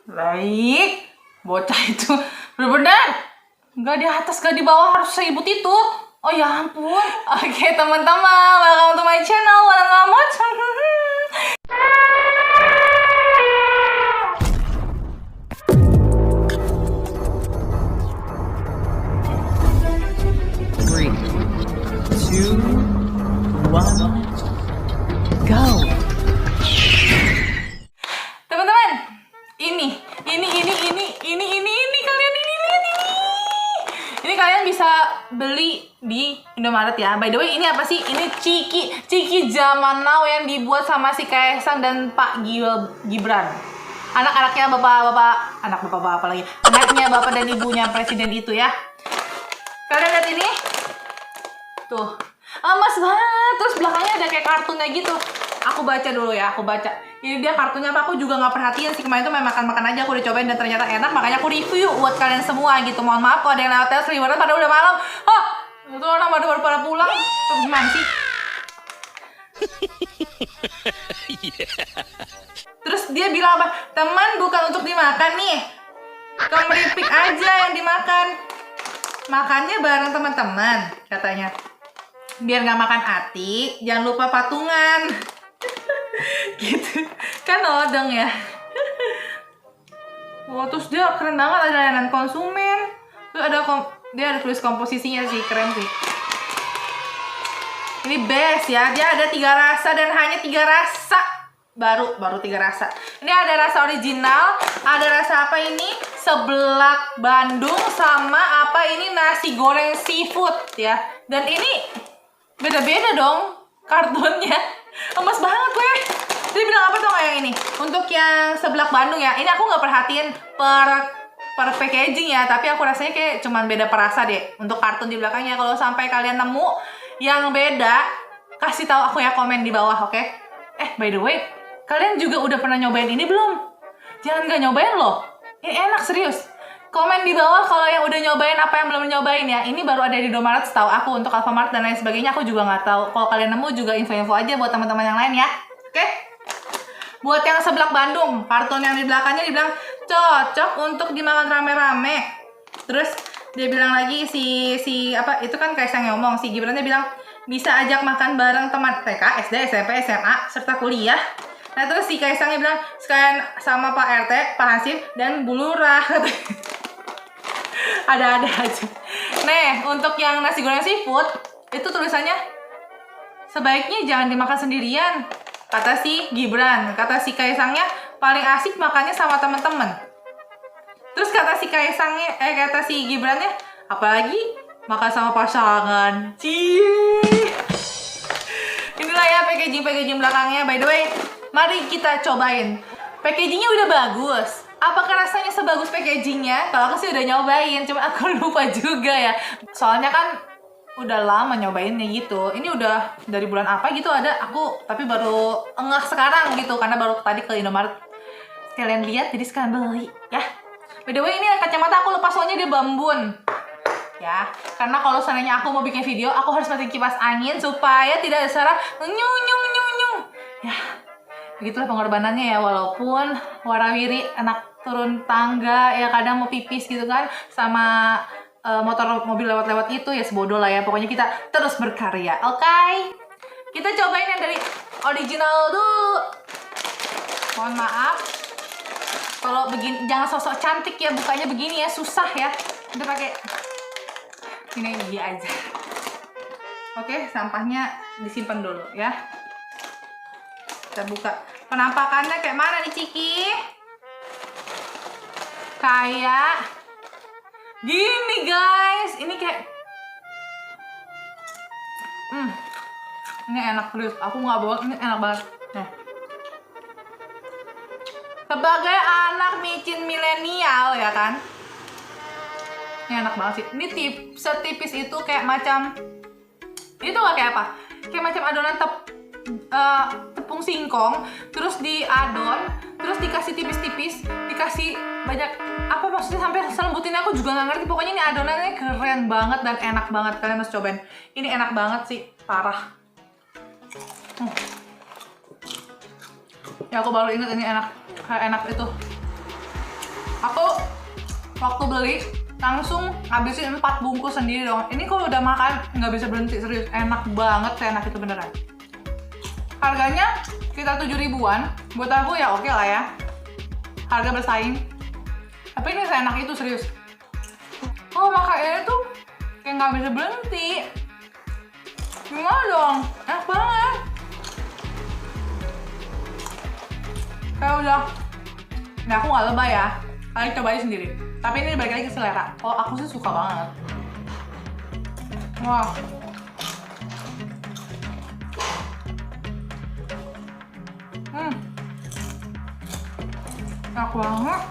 Baik, bocah itu bener-bener nggak di atas, nggak di bawah, harus seribut itu. Oh ya ampun. Oke teman-teman, welcome to my channel, Walan Lamot. 3, 2, 1, go! Teman-teman, ini kalian ini lihat ini. Ini kalian bisa beli di Indomaret ya. By the way, ini apa sih? Ini Ciki zaman now yang dibuat sama si Kaisang dan Pak Gibran. Anak-anaknya bapak apa lagi? Anaknya bapak dan ibunya presiden itu ya. Kalian lihat ini? Tuh. Emas banget. Terus belakangnya ada kayak kartunnya gitu. Aku baca dulu ya, Ini dia kartunya apa, aku juga nggak perhatiin sih. Kemarin tuh main makan-makan aja, aku udah cobain dan ternyata enak. Makanya aku review buat kalian semua gitu. Mohon maaf kalau ada yang lewat tes liburan pada udah malam. Hah, itu orang baru pada pulang. Terus gimana sih? Terus dia bilang apa? Teman bukan untuk dimakan nih. Kemeripik aja yang dimakan. Makannya bareng teman-teman katanya. Biar nggak makan hati, jangan lupa patungan. Gitu kan odong ya. Wah, terus dia keren banget, ada layanan konsumen. Terus dia ada tulis komposisinya sih, keren sih. Ini best ya, dia ada 3 rasa dan hanya 3 rasa. Baru 3 rasa. Ini ada rasa original, ada rasa apa ini? Seblak Bandung sama apa ini nasi goreng seafood ya. Dan ini beda-beda dong kartunnya. Emas banget gue. Dia bilang apa tuh kayak ini? Untuk yang seblak Bandung ya. Ini aku nggak perhatiin per packaging ya, tapi aku rasanya kayak cuman beda perasa deh untuk kartun di belakangnya. Kalau sampai kalian nemu yang beda, kasih tahu aku ya, komen di bawah, oke? By the way, kalian juga udah pernah nyobain ini belum? Jangan nggak nyobain loh. Ini enak serius. Komen di bawah kalau yang udah nyobain, apa yang belum nyobain ya. Ini baru ada di Indomaret setahu aku. Untuk Alfamart dan lain sebagainya aku juga nggak tahu. Kalau kalian nemu juga info-info aja buat teman-teman yang lain ya. Oke? Buat yang seblak Bandung, karton yang di belakangnya dibilang cocok untuk dimakan rame-rame. Terus dia bilang lagi si apa itu kan Kaisang yang ngomong, si Gibran dia bilang bisa ajak makan bareng teman TK, SD, SMP, SMA serta kuliah. Nah terus si Kaisangnya bilang sekalian sama Pak RT, Pak Hasim dan Bu Lurah. Ada-ada aja. Nih, untuk yang nasi goreng seafood, itu tulisannya sebaiknya jangan dimakan sendirian. Kata si Gibran, kata si Kaisangnya paling asik makannya sama teman-teman. Terus kata si Kaisangnya, kata si Gibrannya, apalagi makan sama pasangan. Cih. Inilah ya packaging belakangnya. By the way, mari kita cobain. Packagingnya udah bagus. Apakah rasanya sebagus packagingnya? Kalau aku sih udah nyobain, cuma aku lupa juga ya. Soalnya kan udah lama nyobainnya gitu. Ini udah dari bulan apa gitu ada. Aku tapi baru engah sekarang gitu karena baru tadi ke Indomaret. Kalian lihat jadi sekarang beli ya. By the way, ini kacamata aku lepas soalnya dia bambun. Ya, karena kalau seandainya aku mau bikin video, aku harus pakai kipas angin supaya tidak ada suara nyung. Ya, begitulah pengorbanannya ya, walaupun warawiri anak turun tangga ya kadang mau pipis gitu kan sama mobil lewat-lewat itu ya sebodoh lah ya. Pokoknya kita terus berkarya. Oke. Kita cobain yang dari original dulu. Mohon maaf. Kalau begini jangan sosok cantik ya, bukanya begini ya, susah ya. Udah pakai ini dia aja. Oke, sampahnya disimpan dulu ya. Kita buka. Penampakannya kayak mana nih Ciki? Kayak gini guys. Ini kayak ini enak serius. Aku nggak bohong, ini enak banget. Nih. Sebagai anak micin milenial ya kan. Ini enak banget sih. Ini setipis itu kayak macam itu nggak kayak apa? Kayak macam adonan tepung singkong, terus diadon, terus dikasih tipis-tipis, dikasih banyak apa maksudnya sampai selembutin aku juga nggak ngerti. Pokoknya ini adonannya keren banget dan enak banget. Kalian harus cobain. Ini enak banget sih, parah. Ya aku baru inget ini enak itu. waktu beli langsung habisin 4 bungkus sendiri dong. Ini kalau udah makan nggak bisa berhenti, serius. Enak banget, seenak itu beneran. Harganya kita 7 ribuan. Buat aku ya oke lah ya. Harga bersaing. Tapi ini seenak itu, serius. Oh, makannya tuh kayak nggak bisa berhenti. Gimana dong? Enak banget. Kayak udah. Nah, aku nggak lebay ya. Kalian cobain sendiri. Tapi ini balik lagi ke selera. Kalau aku sih suka banget. Wah. Enak banget.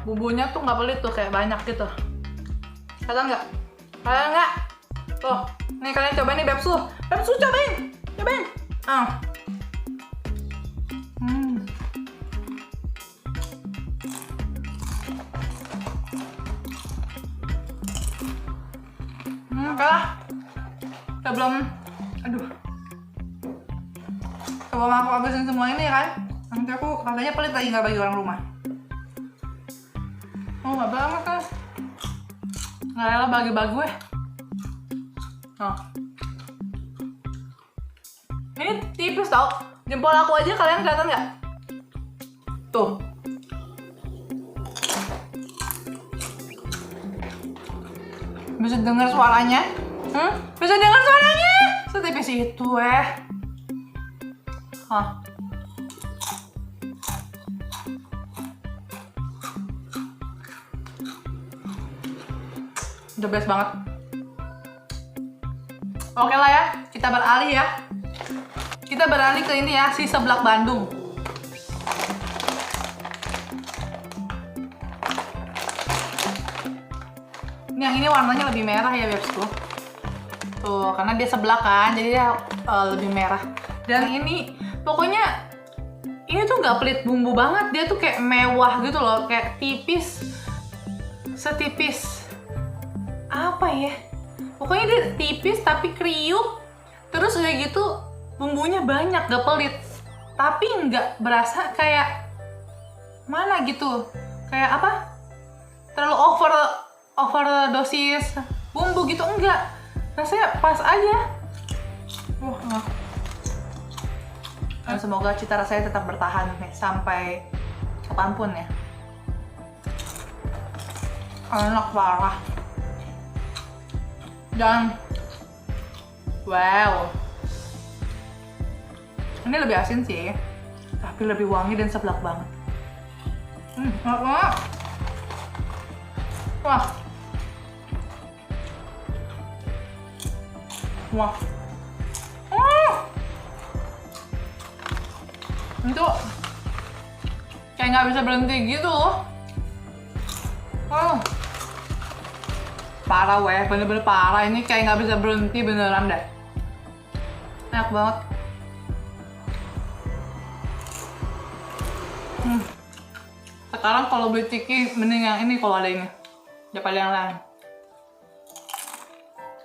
Bumbunya tuh nggak pelit tuh, kayak banyak gitu. Kalian nggak? Kalian nggak? Tuh, nih kalian cobain nih Bebsu. Bebsu cobain. Cobain. Oke lah. Sebelum aku habisin semua ini kan, nanti aku katanya pelit lagi nggak bagi orang rumah. Oh, nggak banget kan? Nggak rela bagi-bagi gue. Ini tipis tau. Jempol aku aja kalian kelihatan nggak? Tuh. Bisa dengar suaranya? Bisa dengar suaranya? Setipis itu The best banget. Oke lah ya, kita beralih ya. Kita beralih ke ini ya, si seblak Bandung. Yang ini warnanya lebih merah ya Bebsku. Tuh, karena dia seblak kan, jadi dia lebih merah. Dan ini, pokoknya ini tuh nggak pelit bumbu banget. Dia tuh kayak mewah gitu loh, kayak tipis, setipis apa ya? Pokoknya dia tipis tapi kriuk. Terus udah gitu bumbunya banyak, gak pelit. Tapi nggak berasa kayak mana gitu. Kayak apa? Terlalu overdosis bumbu gitu, enggak. Rasanya pas aja. Dan semoga cita rasanya tetap bertahan nih sampai kapanpun ya. Enak parah. Dan wow, ini lebih asin sih, tapi lebih wangi dan seblak banget. Enak banget. Wah. Itu kayak nggak bisa berhenti gitu loh. Parah bener-bener parah. Ini kayak nggak bisa berhenti beneran deh. Enak banget. Sekarang kalau beli ciki mending yang ini kalau ada ini daripada yang lain.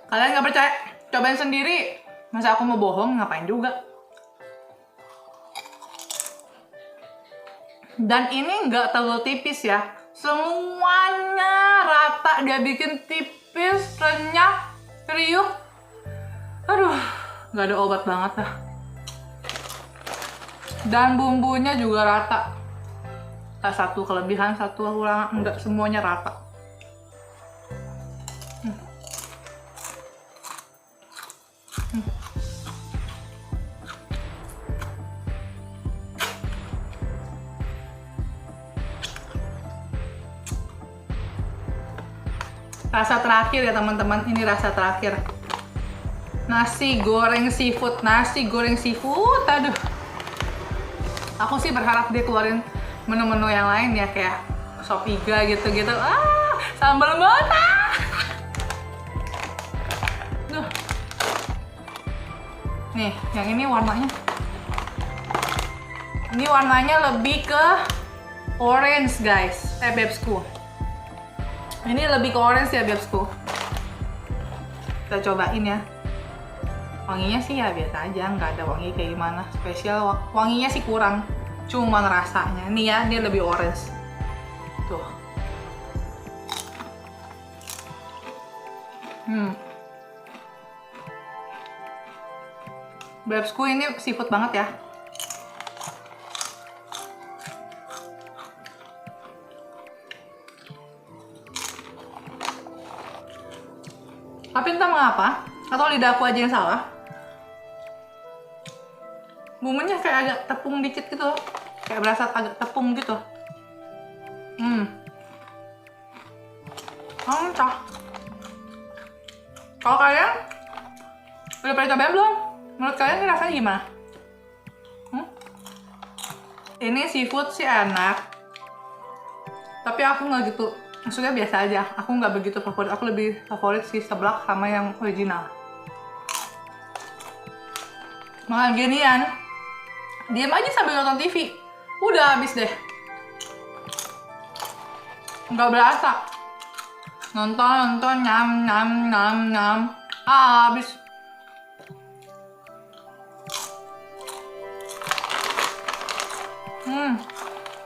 Kalian nggak percaya? Cobain sendiri. Masa aku mau bohong, ngapain juga. Dan ini nggak terlalu tipis ya. Semuanya rata, dia bikin tipis, renyah, kriuk. Aduh, nggak ada obat banget dah. Dan bumbunya juga rata. Satu kelebihan, satu kekurangan, enggak, semuanya rata. Rasa terakhir ya teman-teman, ini rasa terakhir. Nasi goreng seafood, aduh. Aku sih berharap dia keluarin menu-menu yang lain ya, kayak sop iga gitu-gitu. Sambal mata. Duh. Nih, yang ini warnanya. Ini warnanya lebih ke orange guys, Bebsku. Ini lebih ke orange ya Bebsku. Kita cobain ya. Wanginya sih ya biasa aja, nggak ada wangi kayak gimana spesial. Wanginya sih kurang, cuman rasanya. Nih ya, dia lebih orange. Tuh. Babsku ini seafood banget ya. Tapi entah mengapa, atau lidahku aja yang salah, bumbunya kayak agak tepung dikit gitu, kayak berasa agak tepung gitu. Entah. Kalau kalian udah pernah cobain belum? Menurut kalian ini rasanya gimana? Ini seafood sih enak, tapi aku nggak gitu. Maksudnya biasa aja, aku nggak begitu favorit. Aku lebih favorit si seblak sama yang original. Makan ginian, diam aja sambil nonton TV. Udah habis deh. Nggak berasa. Nonton, nyam. Habis.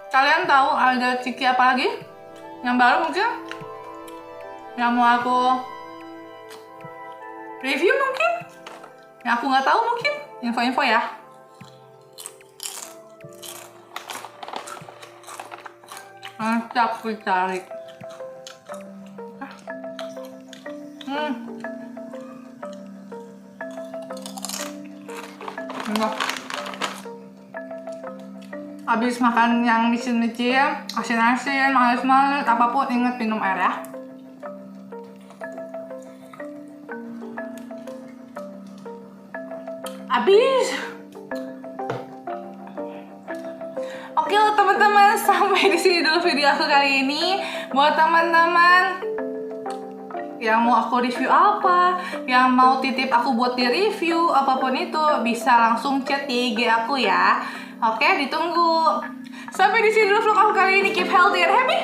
Kalian tahu ada ciki apa lagi? Yang baru mungkin? Yang mau aku review mungkin? Yang aku nggak tahu mungkin? Info-info ya. Nanti aku cari. Enggak. Habis makan yang micin-micin, asin-asin, manis-manis, apapun inget minum air ya. Habis. Oke teman-teman, sampai di sini dulu video aku kali ini. Buat teman-teman yang mau aku review apa, yang mau titip aku buat di review, apapun itu bisa langsung chat di IG aku ya. Oke, ditunggu. Sampai di sini dulu vlog aku kali ini. Keep healthy and happy.